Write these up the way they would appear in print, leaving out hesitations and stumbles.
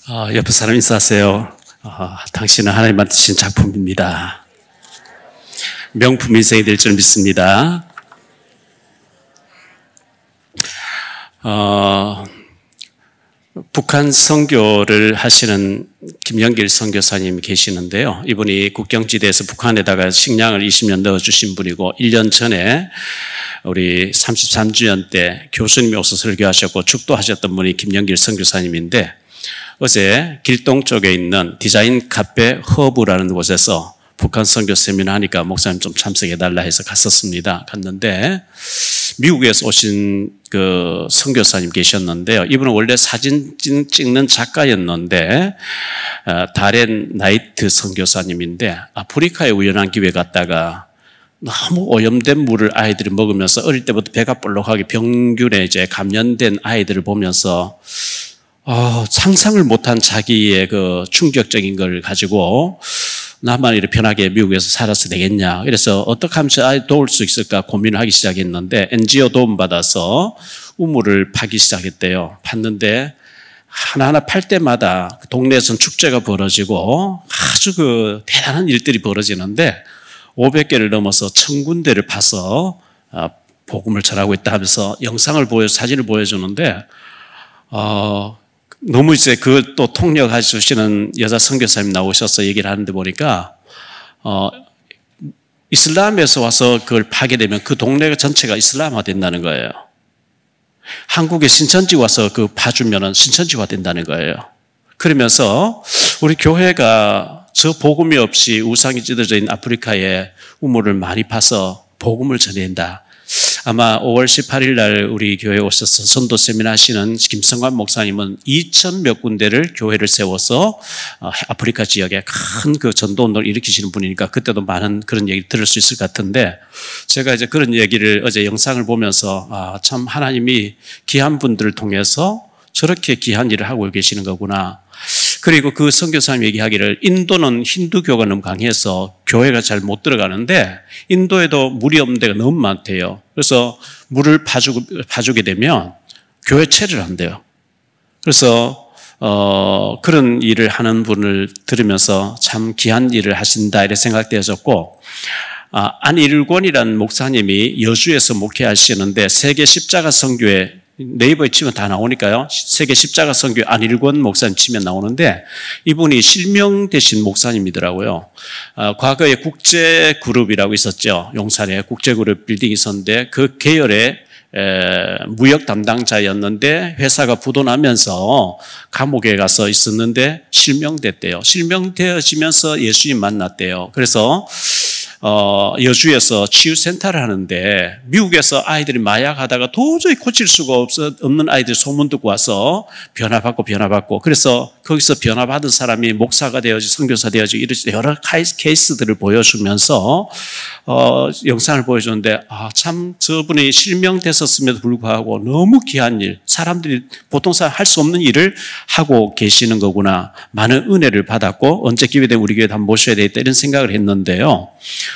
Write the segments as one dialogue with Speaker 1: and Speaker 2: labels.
Speaker 1: 옆에 사람 인사하세요. 당신은 하나님한테 주신 작품입니다. 명품 인생이 될 줄 믿습니다. 북한 선교를 하시는 김영길 선교사님 계시는데요. 이분이 국경지대에서 북한에다가 식량을 20년 넣어주신 분이고 1년 전에 우리 33주년 때 교수님이 오셔서 설교하셨고 축도하셨던 분이 김영길 선교사님인데 어제 길동 쪽에 있는 디자인 카페 허브라는 곳에서 북한 선교 세미나 하니까 목사님 좀 참석해달라 해서 갔었습니다. 갔는데 미국에서 오신 그 선교사님 계셨는데요. 이분은 원래 사진 찍는 작가였는데 다렌 나이트 선교사님인데 아프리카에 우연한 기회 갔다가 너무 오염된 물을 아이들이 먹으면서 어릴 때부터 배가 볼록하게 병균에 이제 감염된 아이들을 보면서 상상을 못한 자기의 그 충격적인 걸 가지고 나만 이렇게 편하게 미국에서 살아서 되겠냐. 그래서 어떻게 하면 저 아이 도울 수 있을까 고민을 하기 시작했는데 NGO 도움받아서 우물을 파기 시작했대요. 팠는데 하나하나 팔 때마다 동네에서는 축제가 벌어지고 아주 그 대단한 일들이 벌어지는데 500개를 넘어서 1000군데를 파서 복음을 전하고 있다 하면서 사진을 보여주는데 너무 이제 그 또 통역해 주시는 여자 선교사님 나오셔서 얘기를 하는데 보니까 이슬람에서 와서 그걸 파게 되면 그 동네가 전체가 이슬람화 된다는 거예요. 한국에 신천지 와서 그 파주면은 신천지화 된다는 거예요. 그러면서 우리 교회가 저 복음이 없이 우상이 찢어져 있는 아프리카에 우물을 많이 파서 복음을 전해낸다. 아마 5월 18일 날 우리 교회에 오셔서 선도 세미나 하시는 김성관 목사님은 2000몇 군데를 교회를 세워서 아프리카 지역에 큰 그 전도 운동을 일으키시는 분이니까 그때도 많은 그런 얘기 들을 수 있을 것 같은데 제가 이제 그런 얘기를 어제 영상을 보면서 참 하나님이 귀한 분들을 통해서 저렇게 귀한 일을 하고 계시는 거구나. 그리고 그 선교사님 얘기하기를 인도는 힌두교가 너무 강해서 교회가 잘 못 들어가는데 인도에도 물이 없는 데가 너무 많대요. 그래서 물을 파주게 되면 교회 체를 한대요. 그래서 그런 일을 하는 분을 들으면서 참 귀한 일을 하신다 이렇게 생각되어졌고 안일권이라는 목사님이 여주에서 목회하시는데 세계 십자가 선교회 네이버에 치면 다 나오니까요. 세계 십자가 선교 안일권 목사님 치면 나오는데 이분이 실명되신 목사님이더라고요. 과거에 국제그룹이라고 있었죠. 용산에 국제그룹 빌딩이 있었는데 그 계열의 무역 담당자였는데 회사가 부도나면서 감옥에 가서 있었는데 실명됐대요. 실명되어지면서 예수님 만났대요. 그래서 여주에서 치유센터를 하는데 미국에서 아이들이 마약하다가 도저히 고칠 수가 없는 아이들이 소문 듣고 와서 변화받고 그래서 거기서 변화받은 사람이 목사가 되어지 선교사 되어지 이런 여러 케이스들을 보여주면서 영상을 보여주는데 참 저분이 실명됐었음에도 불구하고 너무 귀한 일, 사람들이 보통 사람 할 수 없는 일을 하고 계시는 거구나. 많은 은혜를 받았고 언제 기회 되면 우리 교회에 한번 모셔야 되겠다 이런 생각을 했는데요.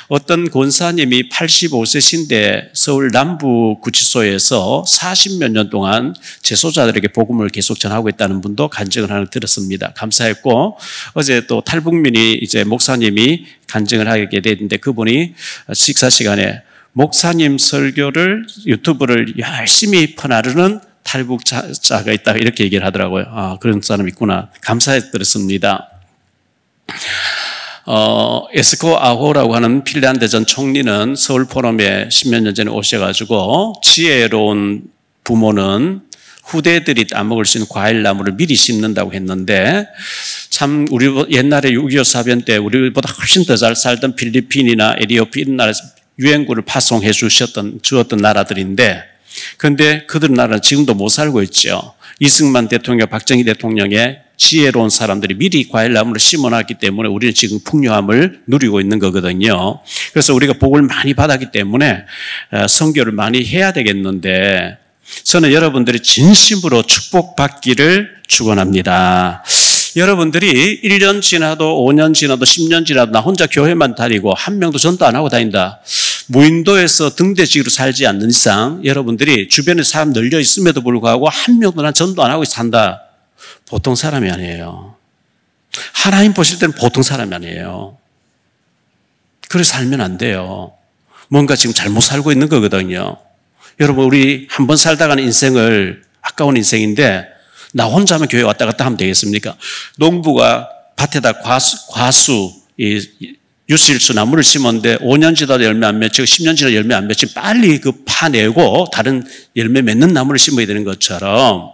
Speaker 1: 어떤 권사님이 85세신데 서울 남부구치소에서 40몇 년 동안 재소자들에게 복음을 계속 전하고 있다는 분도 간증을 하나 들었습니다. 감사했고 어제 또 탈북민이 이제 목사님이 간증을 하게 됐는데 그분이 식사 시간에 목사님 설교를 유튜브를 열심히 퍼나르는 탈북자가 있다 이렇게 얘기를 하더라고요. 그런 사람이 있구나. 감사해 들었습니다. 에스코 아호라고 하는 핀란드 전 총리는 서울 포럼에 10몇 년 전에 오셔가지고 지혜로운 부모는 후대들이 따먹을 수 있는 과일나무를 미리 심는다고 했는데 참 우리 옛날에 6.25 사변 때 우리보다 훨씬 더 잘 살던 필리핀이나 에티오피아 이런 나라에서 유엔군을 파송해 주었던 나라들인데 그런데 그들 나라는 지금도 못 살고 있죠. 이승만 대통령, 박정희 대통령의 지혜로운 사람들이 미리 과일나무를 심어놨기 때문에 우리는 지금 풍요함을 누리고 있는 거거든요. 그래서 우리가 복을 많이 받았기 때문에 선교를 많이 해야 되겠는데 저는 여러분들이 진심으로 축복받기를 축원합니다. 여러분들이 1년 지나도 5년 지나도 10년 지나도 나 혼자 교회만 다니고 한 명도 전도 안 하고 다닌다. 무인도에서 등대지기로 살지 않는 이상 여러분들이 주변에 사람 널려 있음에도 불구하고 한 명도 난 전도 안 하고 산다. 보통 사람이 아니에요. 하나님 보실 때는 보통 사람이 아니에요. 그래서 살면 안 돼요. 뭔가 지금 잘못 살고 있는 거거든요. 여러분, 우리 한 번 살다가는 인생을, 아까운 인생인데 나 혼자만 교회 왔다 갔다 하면 되겠습니까? 농부가 밭에다 과수, 유실수 나무를 심었는데 5년 지나도 열매 안 맺히고 10년 지나도 열매 안 맺히고 빨리 그 파내고 다른 열매 맺는 나무를 심어야 되는 것처럼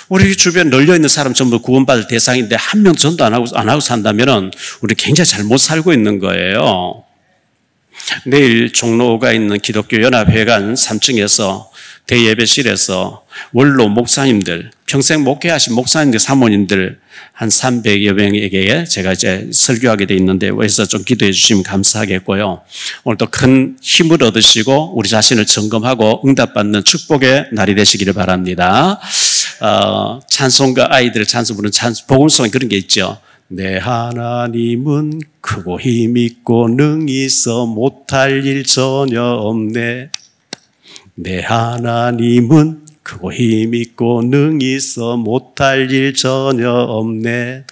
Speaker 1: 우리 주변 널려있는 사람 전부 구원받을 대상인데 한 명 전도 안 하고 산다면 우리 굉장히 잘못 살고 있는 거예요. 내일 종로가 있는 기독교 연합회관 3층에서 대예배실에서 원로 목사님들, 평생 목회하신 목사님들, 사모님들 한 300여 명에게 제가 이제 설교하게 돼 있는데 그래서 좀 기도해 주시면 감사하겠고요. 오늘도 큰 힘을 얻으시고 우리 자신을 점검하고 응답받는 축복의 날이 되시기를 바랍니다. 찬송가 아이들 찬송 부르는 복음송에 그런 게 있죠. 내 하나님은 크고 힘있고 능히 있어 못할 일 전혀 없네. 내 하나님은 크고 힘있고 능히 있어 못할 일 전혀 없네.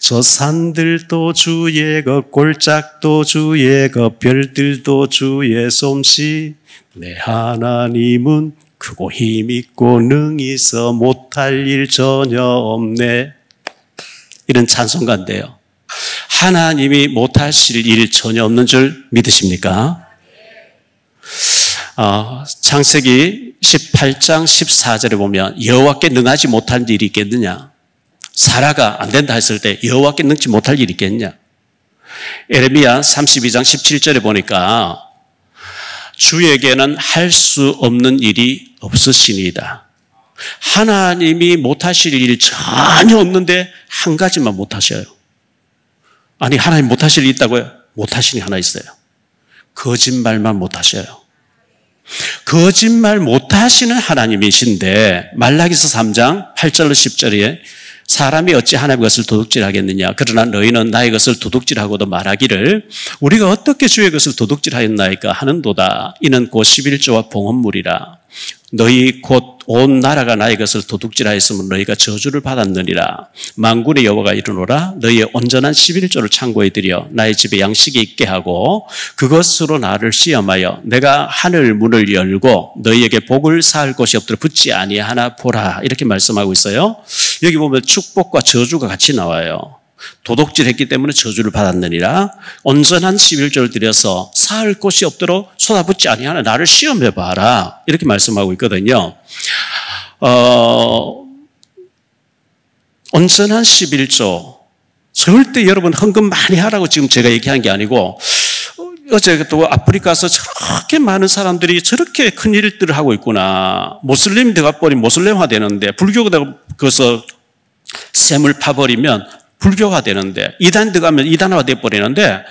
Speaker 1: 저 산들도 주의 것, 골짜기도 주의 것, 별들도 주의 솜씨. 내 하나님은 크고 힘있고 능히 있어 못할 일 전혀 없네. 이런 찬송가인데요. 하나님이 못하실 일 전혀 없는 줄 믿으십니까? 창세기 18장 14절에 보면 여호와께 능하지 못할 일이 있겠느냐? 사라가 안 된다 했을 때 여호와께 능지 못할 일이 있겠냐? 에레미야 32장 17절에 보니까 주에게는 할 수 없는 일이 없으시니이다. 하나님이 못하실 일이 전혀 없는데 한 가지만 못하셔요. 아니, 하나님 못하실 일이 있다고요? 못하시는 게 하나 있어요. 거짓말만 못하셔요. 거짓말 못하시는 하나님이신데 말라기서 3장 8절로 10절에 사람이 어찌 하나님의 것을 도둑질하겠느냐. 그러나 너희는 나의 것을 도둑질하고도 말하기를 우리가 어떻게 주의 것을 도둑질하였나이까 하는도다. 이는 곧 11조와 봉헌물이라. 너희 곧 온 나라가 나의 것을 도둑질하였으면 너희가 저주를 받았느니라. 만군의 여호와가 이르노라. 너희의 온전한 11조를 창고에 들여 나의 집에 양식이 있게 하고 그것으로 나를 시험하여 내가 하늘 문을 열고 너희에게 복을 쌓을 곳이 없도록 붙지 아니하나 보라. 이렇게 말씀하고 있어요. 여기 보면 축복과 저주가 같이 나와요. 도둑질했기 때문에 저주를 받았느니라. 온전한 11조를 들여서 쌓을 곳이 없도록 쏟아붓지 아니하나 나를 시험해봐라. 이렇게 말씀하고 있거든요. 온전한 11조. 절대 여러분 헌금 많이 하라고 지금 제가 얘기한 게 아니고 어제 또 아프리카에서 저렇게 많은 사람들이 저렇게 큰 일들을 하고 있구나. 모슬림이 돼버리면 모슬림화 되는데 불교가 그래서 셈을 파버리면 불교가 되는데 이단 들어가면 이단화가 돼버리는데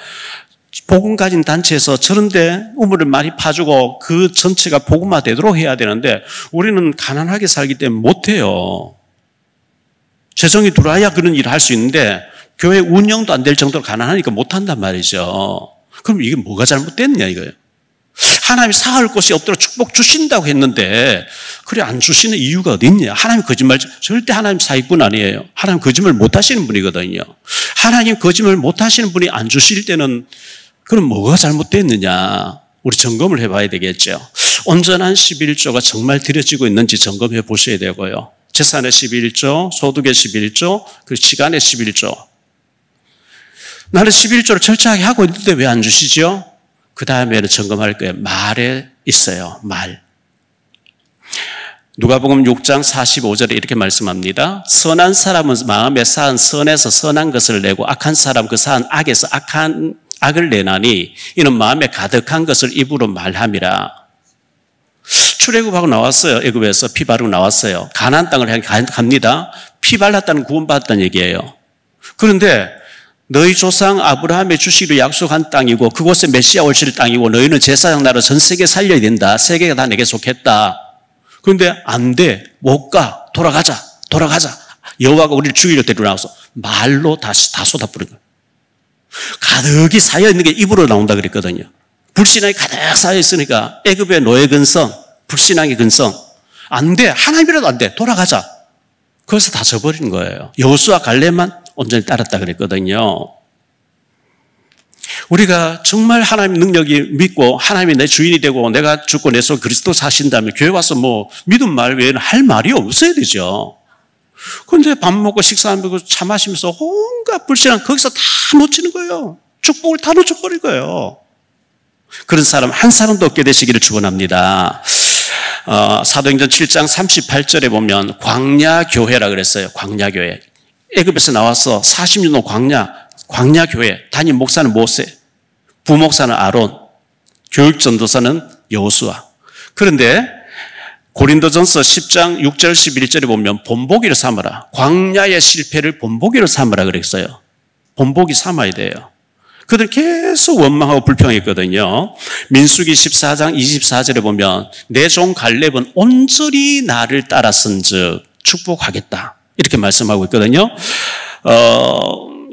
Speaker 1: 복음 가진 단체에서 저런데 우물을 많이 파주고 그 전체가 복음화 되도록 해야 되는데 우리는 가난하게 살기 때문에 못해요. 재정이 들어와야 그런 일을 할 수 있는데 교회 운영도 안 될 정도로 가난하니까 못한단 말이죠. 그럼 이게 뭐가 잘못됐냐 이거예요. 하나님이 사할 곳이 없도록 축복 주신다고 했는데 그래 안 주시는 이유가 어디 있냐. 하나님 거짓말 절대 하나님 사기꾼 아니에요. 하나님 거짓말 못하시는 분이거든요. 하나님 거짓말 못하시는 분이 안 주실 때는 그럼 뭐가 잘못됐느냐. 우리 점검을 해봐야 되겠죠. 온전한 11조가 정말 드려지고 있는지 점검해 보셔야 되고요. 재산의 11조, 소득의 11조, 그 시간의 11조. 나는 11조를 철저하게 하고 있는데 왜 안 주시죠? 그 다음에는 점검할 거예요. 말에 있어요. 말. 누가복음 6장 45절에 이렇게 말씀합니다. 선한 사람은 마음에 쌓은 선에서 선한 것을 내고 악한 사람 그 쌓은 악에서 악한 악을 내나니 이는 마음에 가득한 것을 입으로 말함이라. 출애굽하고 나왔어요. 애굽에서 피 바르고 나왔어요. 가나안 땅을 향해 갑니다. 피 발랐다는 구원받았다는 얘기예요. 그런데 너희 조상 아브라함의 주시기로 약속한 땅이고 그곳에 메시아 올실 땅이고 너희는 제사장 나라 전 세계 살려야 된다. 세계가 다 내게 속했다. 그런데 안 돼. 못 가. 돌아가자. 여호와가 우리를 죽이려 데리고 나와서 말로 다 쏟아부른 거예요. 가득히 쌓여 있는 게 입으로 나온다 그랬거든요. 불신앙이 가득 쌓여 있으니까 애굽의 노예 근성, 불신앙의 근성. 안 돼. 하나님이라도 안 돼. 돌아가자. 거기서 다 져버린 거예요. 여호수아 갈렙만 온전히 따랐다 그랬거든요. 우리가 정말 하나님 능력이 믿고 하나님이 내 주인이 되고 내가 죽고 내 속 그리스도 사신다면 교회 와서 뭐 믿음 말 외에는 할 말이 없어야 되죠. 그런데 밥 먹고 식사 안 하고 차 마시면서 온갖 불신앙 거기서 다 놓치는 거예요. 축복을 다 놓쳐버릴 거예요. 그런 사람 한 사람도 없게 되시기를 축원합니다. 사도행전 7장 38절에 보면 광야교회라 그랬어요. 광야교회. 애굽에서 나와서 40년 광야교회. 담임 목사는 모세, 부목사는 아론, 교육전도사는 여호수아. 그런데 고린도전서 10장 6절 11절에 보면 본보기를 삼아라. 광야의 실패를 본보기로 삼아라 그랬어요. 본보기 삼아야 돼요. 그들 계속 원망하고 불평했거든요. 민수기 14장 24절에 보면 내 종 갈렙은 온전히 나를 따랐은즉 축복하겠다. 이렇게 말씀하고 있거든요.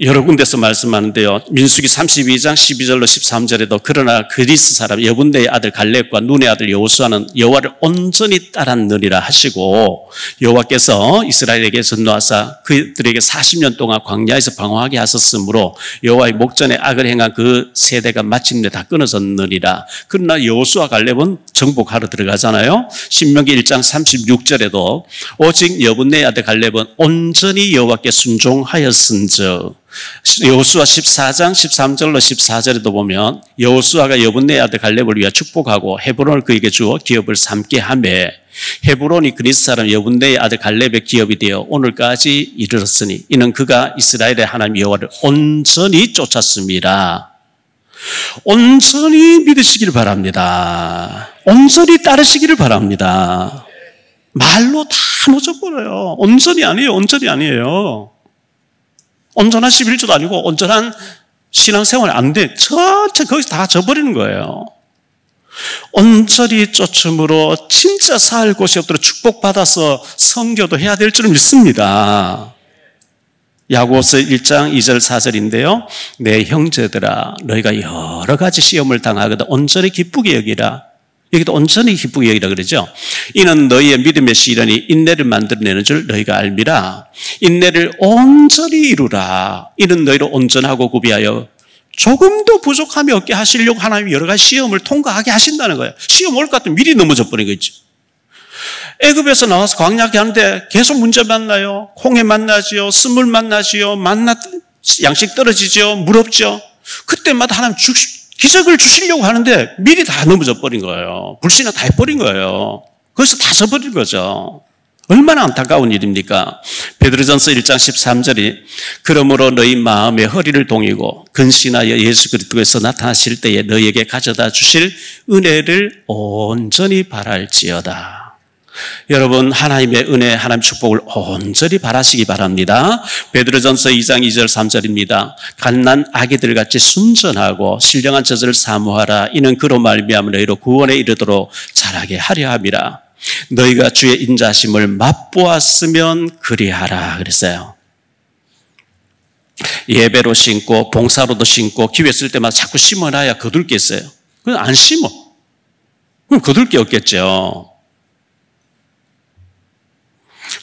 Speaker 1: 여러 군데서 말씀하는데요. 민수기 32장 12절로 13절에도 그러나 그리스 사람 여분네의 아들 갈렙과 눈의 아들 여호수아는 여호와를 온전히 따랐느니라 하시고 여호와께서 이스라엘에게 전노하사 그들에게 40년 동안 광야에서 방황하게 하셨으므로 여호와의 목전에 악을 행한 그 세대가 마침내 다 끊어졌느니라. 그러나 여호수아 갈렙은 정복하러 들어가잖아요. 신명기 1장 36절에도 오직 여분네의 아들 갈렙은 온전히 여호와께 순종하였은즉 여호수아 14장 13절로 14절에도 보면 여호수아가 여분네의 아들 갈렙을 위하여 축복하고 헤브론을 그에게 주어 기업을 삼게 하며 헤브론이 그리스 사람 여분네의 아들 갈렙의 기업이 되어 오늘까지 이르렀으니 이는 그가 이스라엘의 하나님 여호와를 온전히 쫓았습니다. 온전히 믿으시기를 바랍니다. 온전히 따르시기를 바랍니다. 말로 다 놓쳐버려요. 온전히 아니에요. 온전한 11조도 아니고 온전한 신앙생활이 안 돼. 전체 거기서 다 져버리는 거예요. 온전히 쫓음으로 진짜 살 곳이 없도록 축복받아서 선교도 해야 될 줄 믿습니다. 야고보서 1장 2절 4절인데요. 내 형제들아 너희가 여러 가지 시험을 당하거든 온전히 기쁘게 여기라. 여기도 온전히 기쁘게 여기라 그러죠. 이는 너희의 믿음의 시련이 인내를 만들어내는 줄 너희가 알미라. 인내를 온전히 이루라. 이는 너희를 온전하고 구비하여 조금도 부족함이 없게 하시려고 하나님이 여러 가지 시험을 통과하게 하신다는 거예요. 시험 올 것 같으면 미리 넘어져 버린 거지. 애굽에서 나와서 광야기 하는데 계속 문제 만나요. 홍해 만나지요. 쓴물 만나지요. 양식 떨어지죠. 물 없죠. 그때마다 하나님 기적을 주시려고 하는데 미리 다 넘어져 버린 거예요. 불신을 다 해버린 거예요. 거기서 다 져버린 거죠. 얼마나 안타까운 일입니까? 베드로전서 1장 13절이 그러므로 너희 마음의 허리를 동이고 근신하여 예수 그리스도에서 나타나실 때에 너희에게 가져다 주실 은혜를 온전히 바랄지어다. 여러분 하나님의 은혜, 하나님의 축복을 온전히 바라시기 바랍니다. 베드로전서 2장 2절 3절입니다. 갓난 아기들같이 순전하고 신령한 젖을 사모하라. 이는 그로 말미암아 너희로 구원에 이르도록 자라게 하려 함이라. 너희가 주의 인자심을 맛보았으면 그리하라 그랬어요. 예배로 심고 봉사로도 심고 기회 쓸 때마다 자꾸 심어놔야 거둘 게 있어요. 그건 안 심어. 그럼 거둘 게 없겠죠.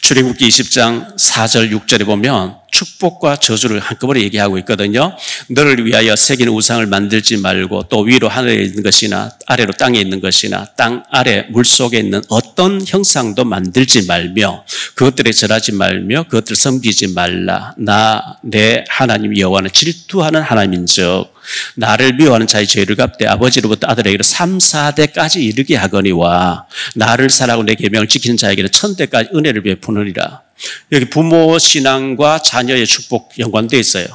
Speaker 1: 출애굽기 20장 4절 6절에 보면 축복과 저주를 한꺼번에 얘기하고 있거든요. 너를 위하여 새긴 우상을 만들지 말고 또 위로 하늘에 있는 것이나 아래로 땅에 있는 것이나 땅 아래 물속에 있는 어떤 형상도 만들지 말며 그것들에 절하지 말며 그것들을 섬기지 말라. 나 내 하나님 여호와는 질투하는 하나님인즉 나를 미워하는 자의 죄를 갚되 아버지로부터 아들에게로 3, 4대까지 이르게 하거니와 나를 사랑하고 내 계명을 지키는 자에게는 1000대까지 은혜를 베푸느니라. 여기 부모 신앙과 자녀의 축복 연관되어 있어요.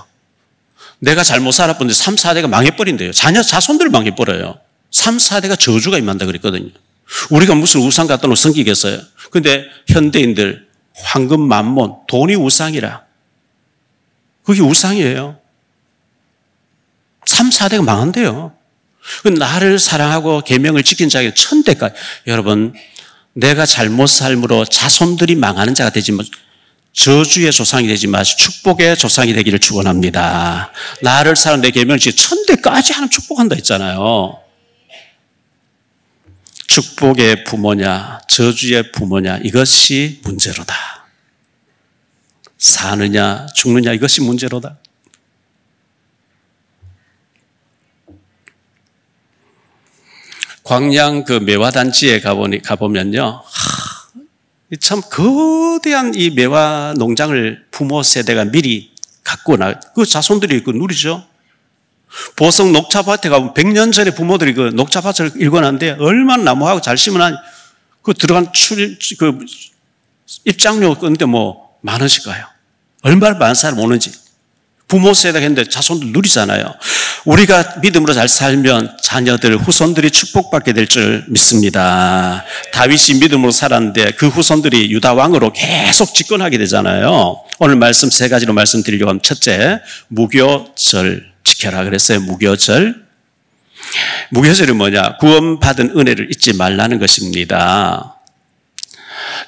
Speaker 1: 내가 잘못 살아본데 3, 4대가 망해버린대요. 자손들을 망해버려요. 3, 4대가 저주가 임한다 그랬거든요. 우리가 무슨 우상 갖다 놓고 섬기겠어요. 그런데 현대인들 황금 만몬, 돈이 우상이라. 그게 우상이에요. 3, 4대가 망한대요. 나를 사랑하고 계명을 지킨 자에게 1000대까지. 여러분 내가 잘못 삶으로 자손들이 망하는 자가 되지 저주의 조상이 되지 마시고 축복의 조상이 되기를 축원합니다. 나를 사랑 내 계명을 지켜 1000대까지 하는 축복한다 했잖아요. 축복의 부모냐 저주의 부모냐 이것이 문제로다. 사느냐 죽느냐 이것이 문제로다. 광양 그 매화단지에 가보면요. 참 거대한 이 매화 농장을 부모 세대가 미리 갖고 그 자손들이 그 누리죠. 보성 녹차밭에 가보면 100년 전에 부모들이 그 녹차밭을 일궈놨는데 얼마나 나무하고 잘 심으나 그 들어간 입장료 근데 뭐 만 원씩 가요. 얼마나 많은 사람 오는지. 부모 세대가 했는데 자손들 누리잖아요. 우리가 믿음으로 잘 살면 자녀들, 후손들이 축복받게 될 줄 믿습니다. 다윗이 믿음으로 살았는데 그 후손들이 유다 왕으로 계속 집권하게 되잖아요. 오늘 말씀 세 가지로 말씀드리려고 하면 첫째, 무교절 지켜라 그랬어요. 무교절. 무교절이 뭐냐? 구원받은 은혜를 잊지 말라는 것입니다.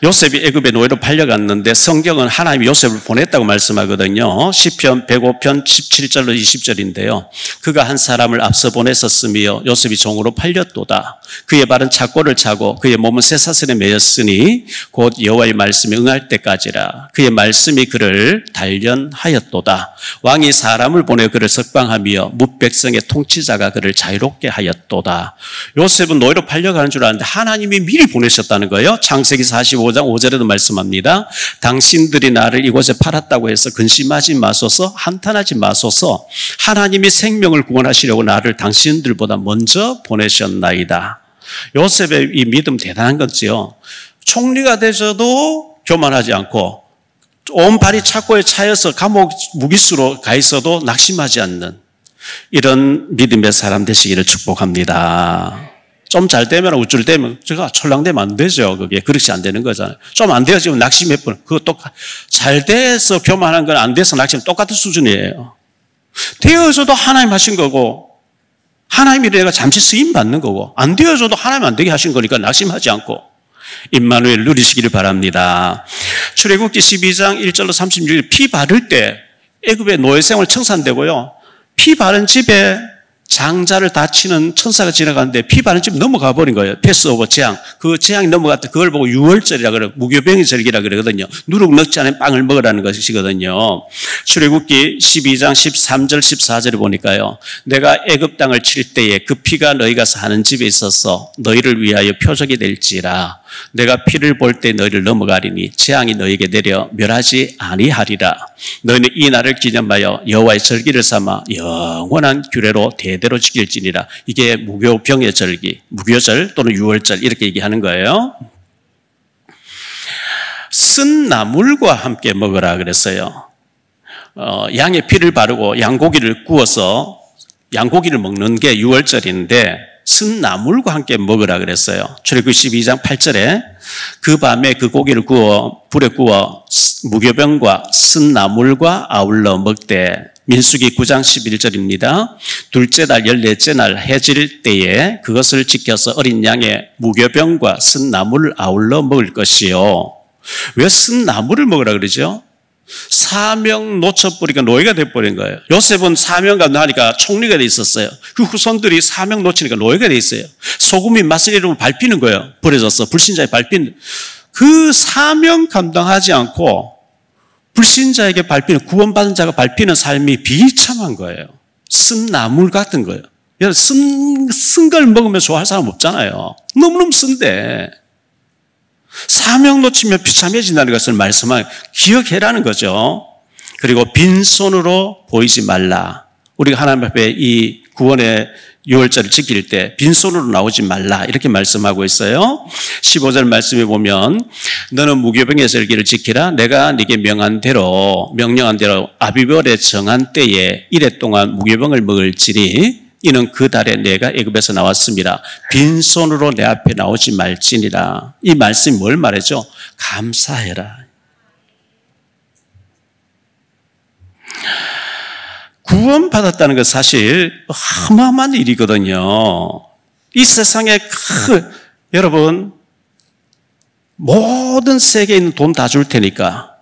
Speaker 1: 요셉이 애굽의 노예로 팔려갔는데 성경은 하나님이 요셉을 보냈다고 말씀하거든요. 시편 105편 17절로 20절인데요. 그가 한 사람을 앞서 보냈었으며 요셉이 종으로 팔렸도다. 그의 발은 착고를 차고 그의 몸은 쇠사슬에 매였으니 곧 여호와의 말씀에 응할 때까지라. 그의 말씀이 그를 단련하였도다. 왕이 사람을 보내 그를 석방하며 뭇백성의 통치자가 그를 자유롭게 하였도다. 요셉은 노예로 팔려가는 줄 알았는데 하나님이 미리 보내셨다는 거예요. 창세기 45장 5절에도 말씀합니다. 당신들이 나를 이곳에 팔았다고 해서 근심하지 마소서, 한탄하지 마소서. 하나님이 생명을 구원하시려고 나를 당신들보다 먼저 보내셨나이다. 요셉의 이 믿음 대단한 거지요. 총리가 되셔도 교만하지 않고 온 발이 착고에 차여서 감옥 무기수로 가 있어도 낙심하지 않는 이런 믿음의 사람 되시기를 축복합니다. 좀 잘 되면 우쭐대면 제가 철랑되면 안 되죠. 그게 그렇게 안 되는 거잖아요. 좀 안 되어지면 낙심해버려. 그거 잘 돼서 교만한 건 안 돼서 낙심 똑같은 수준이에요. 되어져도 하나님 하신 거고 하나님이 내가 잠시 쓰임 받는 거고 안 되어져도 하나님 안 되게 하신 거니까 낙심하지 않고 임마누엘 누리시기를 바랍니다. 출애굽기 12장 1절로 36절 피 바를 때 애굽의 노예생활 청산되고요. 피 바른 집에 장자를 다치는 천사가 지나가는데 피 바른 집 넘어가 버린 거예요. 패스오버 재앙. 그 재앙이 넘어갔다. 그걸 보고 유월절이라 그래요. 무교병의 절기라 그러거든요. 누룩 넣지 않은 빵을 먹으라는 것이거든요. 출애굽기 12장 13절 14절에 보니까요. 내가 애굽 땅을 칠 때에 그 피가 너희가 사는 집에 있어서 너희를 위하여 표적이 될지라. 내가 피를 볼 때 너희를 넘어가리니 재앙이 너희에게 내려 멸하지 아니하리라. 너희는 이 날을 기념하여 여호와의 절기를 삼아 영원한 규례로 대대로 지킬지니라. 이게 무교병의 절기, 무교절 또는 유월절 이렇게 얘기하는 거예요. 쓴 나물과 함께 먹으라 그랬어요. 양의 피를 바르고 양고기를 구워서 양고기를 먹는 게 유월절인데 쓴 나물과 함께 먹으라 그랬어요. 출애굽기 12장 8절에 그 밤에 그 고기를 구워 불에 구워 무교병과 쓴 나물과 아울러 먹되 민수기 9장 11절입니다. 둘째 달 14째 날 해질 때에 그것을 지켜서 어린 양의 무교병과 쓴 나물을 아울러 먹을 것이요. 왜 쓴 나물을 먹으라 그러죠? 사명 놓쳐버리니까 노예가 돼버린 거예요. 요셉은 사명 감당하니까 총리가 돼 있었어요. 그 후손들이 사명 놓치니까 노예가 돼 있어요. 소금이 맛을 잃으면 밟히는 거예요. 버려졌어. 불신자에 밟히는. 그 사명 감당하지 않고 불신자에게 밟히는, 구원받은 자가 밟히는 삶이 비참한 거예요. 쓴 나물 같은 거예요. 쓴 걸 먹으면 좋아할 사람 없잖아요. 너무너무 쓴데. 사명 놓치면 비참해진다는 것을 말씀하고 기억해라는 거죠. 그리고 빈손으로 보이지 말라. 우리가 하나님 앞에 이 구원의 유월절을 지킬 때 빈손으로 나오지 말라 이렇게 말씀하고 있어요. 15절 말씀에 보면 너는 무교병의 절기를 지키라. 내가 네게 명령한 대로 아비벌의 정한 때에 이래 동안 무교병을 먹을지니 이는 그 달에 내가 애굽에서 나왔습니다. 빈손으로 내 앞에 나오지 말지니라. 이 말씀이 뭘 말하죠? 감사해라. 구원받았다는 것 사실 어마어마한 일이거든요. 이 세상에 여러분 모든 세계에 있는 돈 다 줄 테니까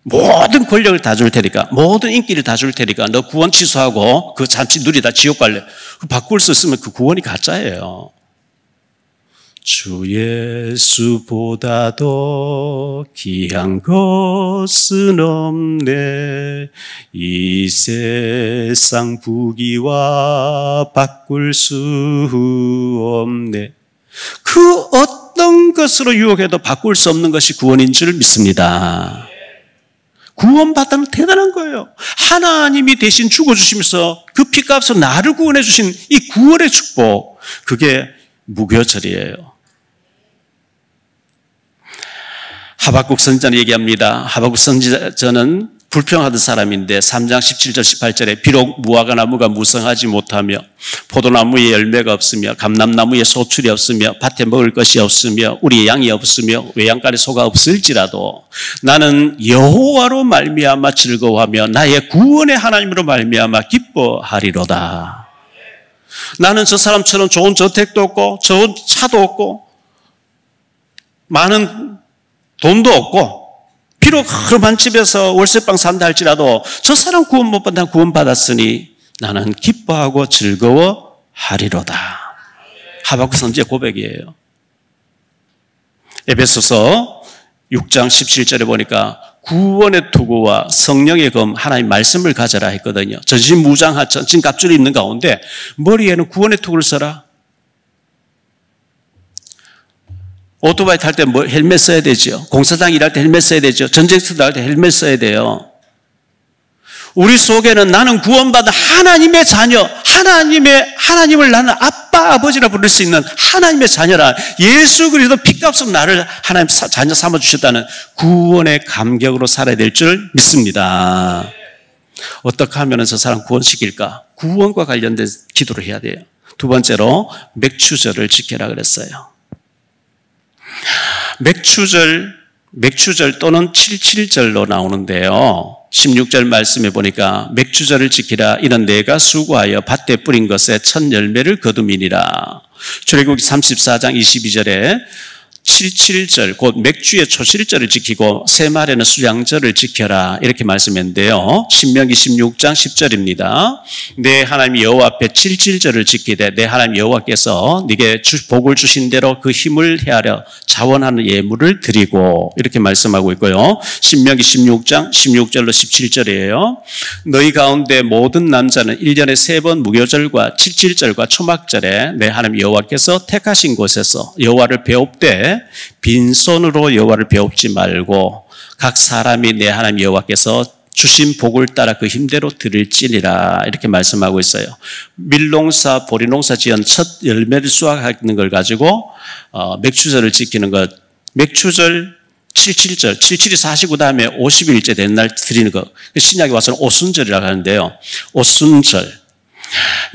Speaker 1: 모든 권력을 다 줄 테니까 모든 인기를 다 줄 테니까 너 구원 취소하고 그 잔치 누리다 지옥 갈래. 바꿀 수 있으면 그 구원이 가짜예요. 주 예수보다도 귀한 것은 없네. 이 세상 부귀와 바꿀 수 없네. 그 어떤 것으로 유혹해도 바꿀 수 없는 것이 구원인 줄 믿습니다. 구원받다는 대단한 거예요. 하나님이 대신 죽어주시면서 그 피값으로 나를 구원해 주신 이 구원의 축복, 그게 무교절이에요. 하박국 선지자는 얘기합니다. 하박국 선지자는 불평하던 사람인데 3장 17절 18절에 비록 무화과 나무가 무성하지 못하며 포도나무에 열매가 없으며 감람나무에 소출이 없으며 밭에 먹을 것이 없으며 우리의 양이 없으며 외양간에 소가 없을지라도 나는 여호와로 말미암아 즐거워하며 나의 구원의 하나님으로 말미암아 기뻐하리로다. 나는 저 사람처럼 좋은 저택도 없고 좋은 차도 없고 많은 돈도 없고 비록 허름한 집에서 월세방 산다 할지라도 저 사람 구원 못 받아 구원받았으니 나는 기뻐하고 즐거워하리로다. 하박국 선지의 고백이에요. 에베소서 6장 17절에 보니까 구원의 투구와 성령의 검 하나님 말씀을 가져라 했거든요. 전신무장하 전신갑주를 입는 가운데 머리에는 구원의 투구를 써라. 오토바이 탈 때 헬멧 써야 되죠. 공사장 일할 때 헬멧 써야 되죠. 전쟁터 나갈 때 헬멧 써야 돼요. 우리 속에는 나는 구원받은 하나님의 자녀, 하나님을 나는 아빠, 아버지라 부를 수 있는 하나님의 자녀라. 예수 그리스도 피값으로 나를 하나님 자녀 삼아주셨다는 구원의 감격으로 살아야 될 줄 믿습니다. 어떻게 하면 저 사람 구원시킬까? 구원과 관련된 기도를 해야 돼요. 두 번째로 맥추절을 지켜라 그랬어요. 맥추절 또는 77절로 나오는데요. 16절 말씀에 보니까 맥추절을 지키라. 이는 내가 수고하여 밭에 뿌린 것에 첫 열매를 거두미니라. 출애굽기 34장 22절에 77절 곧 맥주의 초실절을 지키고 새말에는 수량절을 지켜라 이렇게 말씀했는데요. 신명기 16장 10절입니다. 내 하나님 여호와 앞에 77절을 지키되 내 하나님 여호와께서 네게 복을 주신 대로 그 힘을 헤아려 자원하는 예물을 드리고 이렇게 말씀하고 있고요. 신명기 16장 16절로 17절이에요. 너희 가운데 모든 남자는 1년에 3번 무교절과 77절과 초막절에 내 하나님 여호와께서 택하신 곳에서 여호와를 배웁되 빈손으로 여호와를 배웁지 말고 각 사람이 내 하나님 여호와께서 주신 복을 따라 그 힘대로 드릴지니라 이렇게 말씀하고 있어요. 밀농사, 보리농사 지은 첫 열매를 수확하는 걸 가지고 맥추절을 지키는 것, 맥추절 77절, 77이 49 다음에 50일째 된 날 드리는 것, 신약에 와서는 오순절이라고 하는데요. 오순절.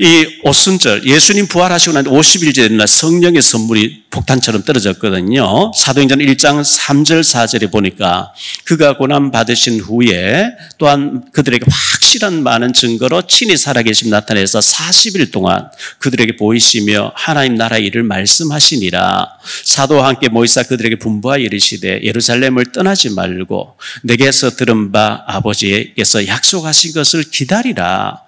Speaker 1: 이 오순절, 예수님 부활하시고 난 50일째 된 날 성령의 선물이 폭탄처럼 떨어졌거든요. 사도행전 1장 3절 4절에 보니까 그가 고난 받으신 후에 또한 그들에게 확실한 많은 증거로 친히 살아계심 나타내서 40일 동안 그들에게 보이시며 하나님 나라의 일을 말씀하시니라. 사도와 함께 모이사 그들에게 분부하여 이르시되 예루살렘을 떠나지 말고 내게서 들은 바 아버지께서 약속하신 것을 기다리라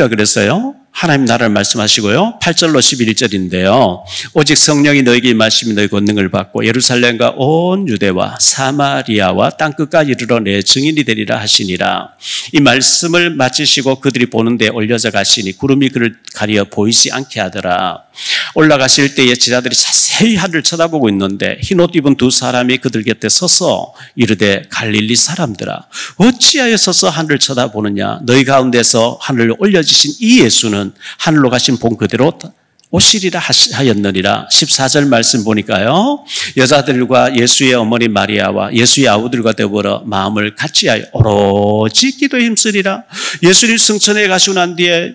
Speaker 1: 그랬어요. 하나님 나라를 말씀하시고요. 8절로 11절인데요. 오직 성령이 너에게 임하시면 너희 권능을 받고 예루살렘과 온 유대와 사마리아와 땅끝까지 이르러 내 증인이 되리라 하시니라. 이 말씀을 마치시고 그들이 보는 데 올려져 가시니 구름이 그를 가리어 보이지 않게 하더라. 올라가실 때에 제자들이 자세히 하늘을 쳐다보고 있는데 흰옷 입은 두 사람이 그들 곁에 서서 이르되 갈릴리 사람들아 어찌하여 서서 하늘을 쳐다보느냐. 너희 가운데서 하늘로 올려지신 이 예수는 하늘로 가신 본 그대로 오시리라 하였느니라. 14절 말씀 보니까요. 여자들과 예수의 어머니 마리아와 예수의 아우들과 더불어 마음을 같이하여 오로지 기도에 힘쓰리라. 예수님 승천해 가시고 난 뒤에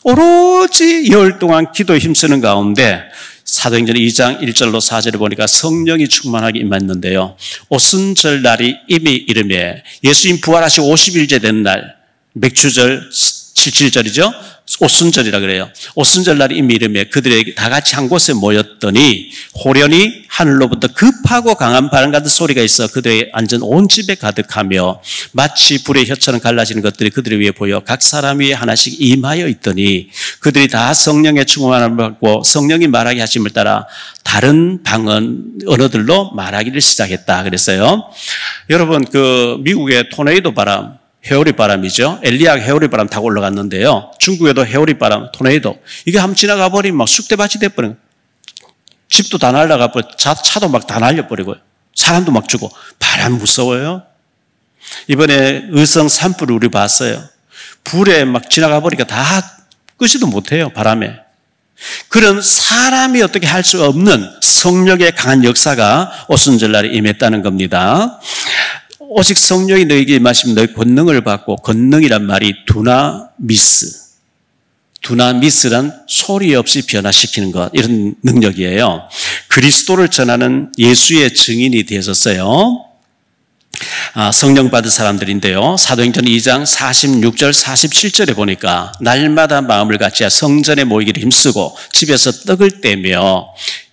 Speaker 1: 오로지 열 동안 기도에 힘쓰는 가운데 사도행전 2장 1절로 4절을 보니까 성령이 충만하게 임했는데요. 오순절 날이 이미 이름에 예수님 부활하시고 50일째 된 날 맥추절 77절이죠. 오순절이라 그래요. 오순절 날 이미 이르며 그들에게 다 같이 한 곳에 모였더니 호련히 하늘로부터 급하고 강한 바람 같은 소리가 있어 그들의 앉은 온 집에 가득하며 마치 불의 혀처럼 갈라지는 것들이 그들 위에 보여 각 사람 위에 하나씩 임하여 있더니 그들이 다 성령의 충만함을 받고 성령이 말하게 하심을 따라 다른 방언 언어들로 말하기를 시작했다 그랬어요. 여러분 그 미국의 토네이도 바람, 회오리 바람이죠. 엘리야가 회오리 바람 타고 올라갔는데요. 중국에도 회오리 바람, 토네이도. 이게 한번 지나가 버리면 막 쑥대밭이 돼버려요. 집도 다 날아가 버리고 차도 막 다 날려버리고요. 사람도 막 죽고. 바람 무서워요. 이번에 의성 산불을 우리 봤어요. 불에 막 지나가 버리니까 다 끄지도 못해요. 바람에. 그런 사람이 어떻게 할 수 없는 성령의 강한 역사가 오순절날에 임했다는 겁니다. 오직 성령이 너에게 임하시면 너희 권능을 받고, 권능이란 말이 두나미스. 두나미스란 소리 없이 변화시키는 것, 이런 능력이에요. 그리스도를 전하는 예수의 증인이 되셨어요. 성령 받은 사람들인데요. 사도행전 2장 46절 47절에 보니까 날마다 마음을 같이 성전에 모이기를 힘쓰고 집에서 떡을 떼며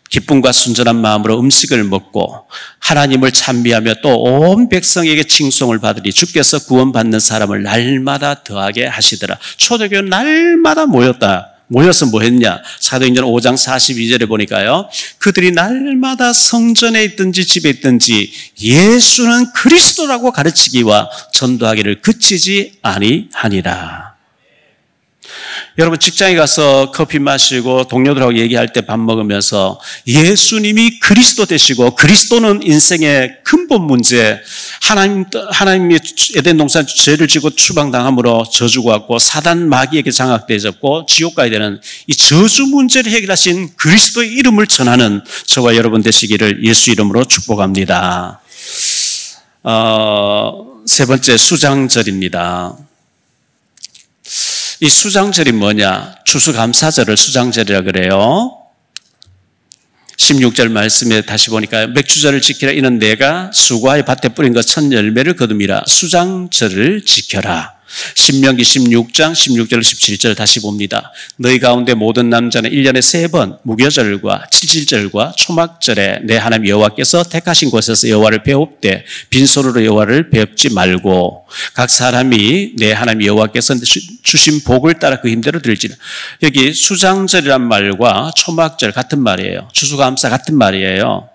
Speaker 1: 기쁨과 순전한 마음으로 음식을 먹고 하나님을 찬미하며 또 온 백성에게 칭송을 받으리 주께서 구원받는 사람을 날마다 더하게 하시더라. 초대교회는 날마다 모여서 뭐 했냐? 사도행전 5장 42절에 보니까요. 그들이 날마다 성전에 있든지 집에 있든지 예수는 그리스도라고 가르치기와 전도하기를 그치지 아니하니라. 여러분 직장에 가서 커피 마시고 동료들하고 얘기할 때 밥 먹으면서 예수님이 그리스도 되시고 그리스도는 인생의 근본 문제, 하나님이 에덴 동산 죄를 지고 추방당함으로 저주가 왔고 사단 마귀에게 장악되어졌고 지옥 가야 되는 이 저주 문제를 해결하신 그리스도의 이름을 전하는 저와 여러분 되시기를 예수 이름으로 축복합니다. 세 번째 수장절입니다. 이 수장절이 뭐냐? 추수감사절을 수장절이라 그래요. 16절 말씀에 다시 보니까 맥주절을 지키라. 이는 내가 수고하여 밭에 뿌린 것 첫 열매를 거둠이라. 수장절을 지켜라. 신명기 16장 16절 17절 다시 봅니다. 너희 가운데 모든 남자는 1년에 3번 무교절과 칠칠절과 초막절에 내 하나님 여호와께서 택하신 곳에서 여호와를 배웁되 빈손으로 여호와를 배웁지 말고 각 사람이 내 하나님 여호와께서 주신 복을 따라 그 힘대로 드릴지라. 여기 수장절이란 말과 초막절 같은 말이에요. 추수감사 같은 말이에요.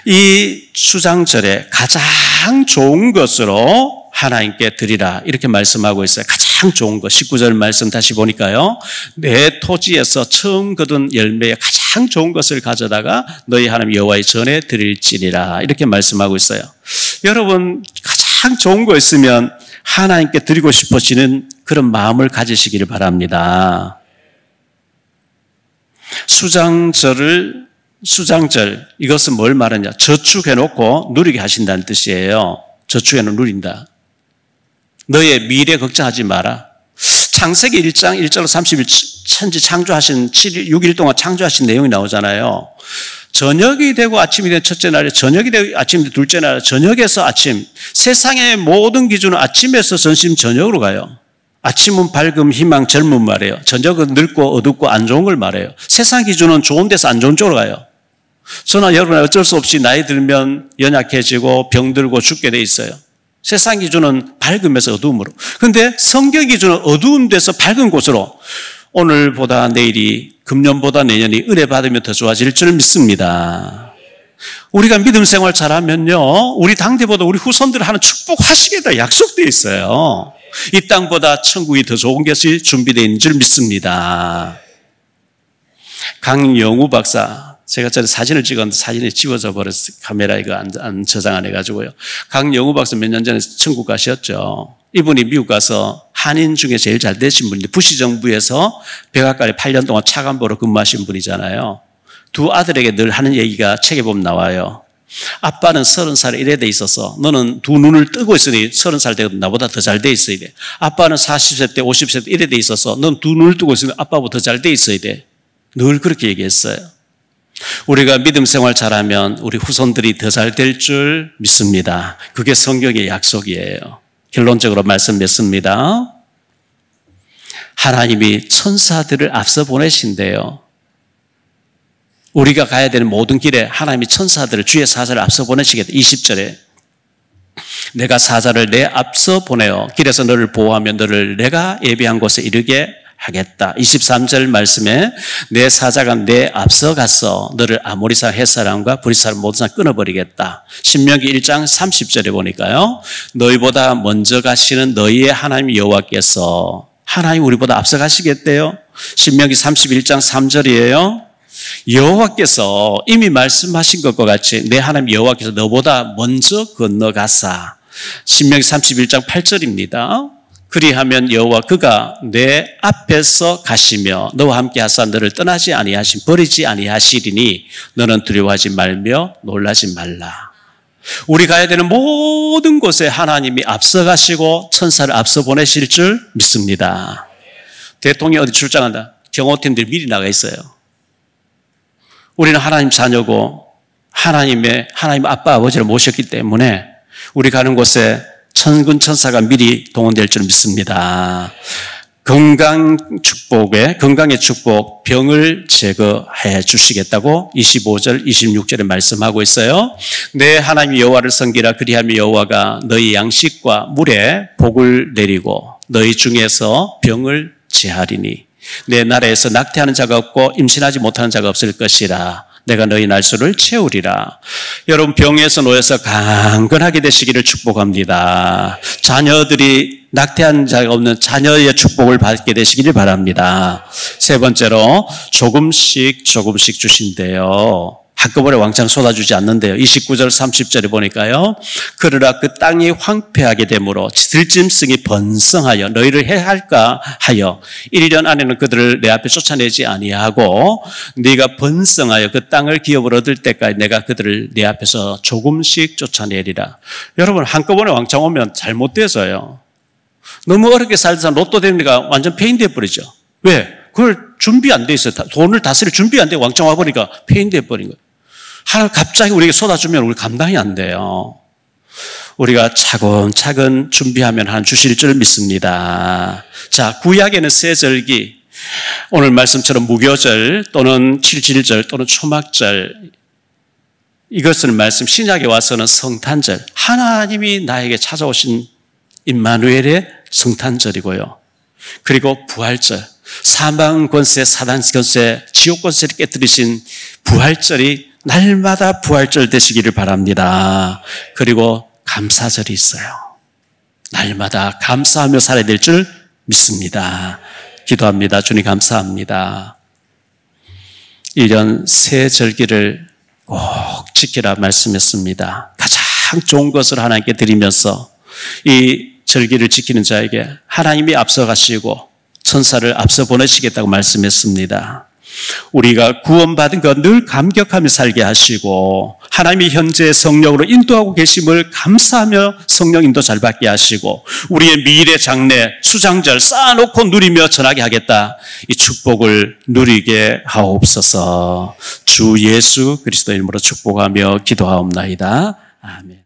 Speaker 1: 이 수장절에 가장 좋은 것으로 하나님께 드리라 이렇게 말씀하고 있어요. 가장 좋은 것. 19절 말씀 다시 보니까요. 내 토지에서 처음 거둔 열매에 가장 좋은 것을 가져다가 너희 하나님 여호와의 전에 드릴지니라 이렇게 말씀하고 있어요. 여러분 가장 좋은 거 있으면 하나님께 드리고 싶어지는 그런 마음을 가지시기를 바랍니다. 수장절 이것은 뭘 말하냐? 저축해놓고 누리게 하신다는 뜻이에요. 저축해놓고 누린다. 너의 미래 걱정하지 마라. 창세기 1장 1절로 30일 천지 창조하신 7일, 6일 동안 창조하신 내용이 나오잖아요. 저녁이 되고 아침이 된 첫째 날에 저녁이 되고 아침이 된 둘째 날에 저녁에서 아침. 세상의 모든 기준은 아침에서 점심 저녁으로 가요. 아침은 밝음, 희망, 젊음 말이에요. 저녁은 늙고 어둡고 안 좋은 걸 말해요. 세상 기준은 좋은 데서 안 좋은 쪽으로 가요. 저는 여러분 어쩔 수 없이 나이 들면 연약해지고 병들고 죽게 돼 있어요. 세상 기준은 밝음에서 어두움으로. 그런데 성경 기준은 어두운 데서 밝은 곳으로 오늘보다 내일이 금년보다 내년이 은혜 받으면 더 좋아질 줄 믿습니다. 우리가 믿음 생활 잘하면요 우리 당대보다 우리 후손들 하는 축복하시겠다 약속되어 있어요. 이 땅보다 천국이 더 좋은 것이 준비되어 있는 줄 믿습니다. 강영우 박사 제가 전에 사진을 찍었는데 사진이 지워져 버렸어요. 카메라 이거 안 저장 안 해가지고요. 강영우 박사 몇 년 전에 천국 가셨죠. 이분이 미국 가서 한인 중에 제일 잘 되신 분인데 부시 정부에서 백악관에 8년 동안 차관보로 근무하신 분이잖아요. 두 아들에게 늘 하는 얘기가 책에 보면 나와요. 아빠는 30살에 이래 돼 있어서 너는 두 눈을 뜨고 있으니 30살 되거든 나보다 더 잘 돼 있어야 돼. 아빠는 40세 때 50세 때 이래 돼 있어서 넌 두 눈을 뜨고 있으니 아빠보다 더 잘 돼 있어야 돼. 늘 그렇게 얘기했어요. 우리가 믿음 생활 잘하면 우리 후손들이 더 잘 될 줄 믿습니다. 그게 성경의 약속이에요. 결론적으로 말씀 맺습니다. 하나님이 천사들을 앞서 보내신대요. 우리가 가야 되는 모든 길에 하나님이 천사들을, 주의 사자를 앞서 보내시겠다. 20절에 내가 사자를 내 앞서 보내어 길에서 너를 보호하며 너를 내가 예비한 곳에 이르게 하겠다. 23절 말씀에 내 사자가 내 앞서 가서 너를 아모리산 햇사람과 브리사람 모든 사람 끊어버리겠다. 신명기 1장 30절에 보니까요, 너희보다 먼저 가시는 너희의 하나님 여호와께서, 하나님 우리보다 앞서 가시겠대요. 신명기 31장 3절이에요. 여호와께서 이미 말씀하신 것과 같이 내 하나님 여호와께서 너보다 먼저 건너가사. 신명기 31장 8절입니다. 그리하면 여호와 그가 내 앞에서 가시며 너와 함께 하사 너를 떠나지 아니하신 버리지 아니하시리니 너는 두려워하지 말며 놀라지 말라. 우리 가야 되는 모든 곳에 하나님이 앞서 가시고 천사를 앞서 보내실 줄 믿습니다. 대통령이 어디 출장한다, 경호팀들이 미리 나가 있어요. 우리는 하나님 자녀고 하나님 아빠 아버지를 모셨기 때문에 우리 가는 곳에 천군 천사가 미리 동원될 줄 믿습니다. 건강의 축복, 병을 제거해 주시겠다고 25절, 26절에 말씀하고 있어요. 내 하나님 여호와를 섬기라. 그리하면 여호와가 너희 양식과 물에 복을 내리고 너희 중에서 병을 제하리니 내 나라에서 낙태하는 자가 없고 임신하지 못하는 자가 없을 것이라. 내가 너희 날수를 채우리라. 여러분, 병에서 놓여서 강건하게 되시기를 축복합니다. 자녀들이 낙태한 자가 없는 자녀의 축복을 받게 되시기를 바랍니다. 세 번째로 조금씩 주신대요. 한꺼번에 왕창 쏟아주지 않는데요. 29절 30절에 보니까요, 그러나 그 땅이 황폐하게 되므로 들짐승이 번성하여 너희를 해할까 하여 1년 안에는 그들을 내 앞에 쫓아내지 아니하고 네가 번성하여 그 땅을 기업을 얻을 때까지 내가 그들을 내 앞에서 조금씩 쫓아내리라. 여러분, 한꺼번에 왕창 오면 잘못돼서요, 너무 어렵게 살다 로또 되니까 완전 폐인돼 버리죠. 왜? 그걸 준비 안 돼 있어요. 돈을 다스릴 준비 안 돼 왕창 와버리니까 폐인돼 버린 거예요. 하나님 갑자기 우리에게 쏟아주면 우리 감당이 안 돼요. 우리가 차근차근 준비하면 하나님 주실 줄 믿습니다. 자, 구약에는 세 절기, 오늘 말씀처럼 무교절 또는 77절 또는 초막절, 이것은 말씀, 신약에 와서는 성탄절, 하나님이 나에게 찾아오신 임마누엘의 성탄절이고요. 그리고 부활절, 사망 권세, 사단 권세, 지옥 권세를 깨뜨리신 부활절이 날마다 부활절 되시기를 바랍니다. 그리고 감사절이 있어요. 날마다 감사하며 살아야 될 줄 믿습니다. 기도합니다. 주님 감사합니다. 1년 세 절기를 꼭 지키라 말씀했습니다. 가장 좋은 것을 하나님께 드리면서 이 절기를 지키는 자에게 하나님이 앞서가시고 천사를 앞서 보내시겠다고 말씀했습니다. 우리가 구원받은 것 늘 감격하며 살게 하시고 하나님이 현재 성령으로 인도하고 계심을 감사하며 성령 인도 잘 받게 하시고 우리의 미래 장래 수장절 쌓아놓고 누리며 전하게 하겠다, 이 축복을 누리게 하옵소서. 주 예수 그리스도 이름으로 축복하며 기도하옵나이다. 아멘.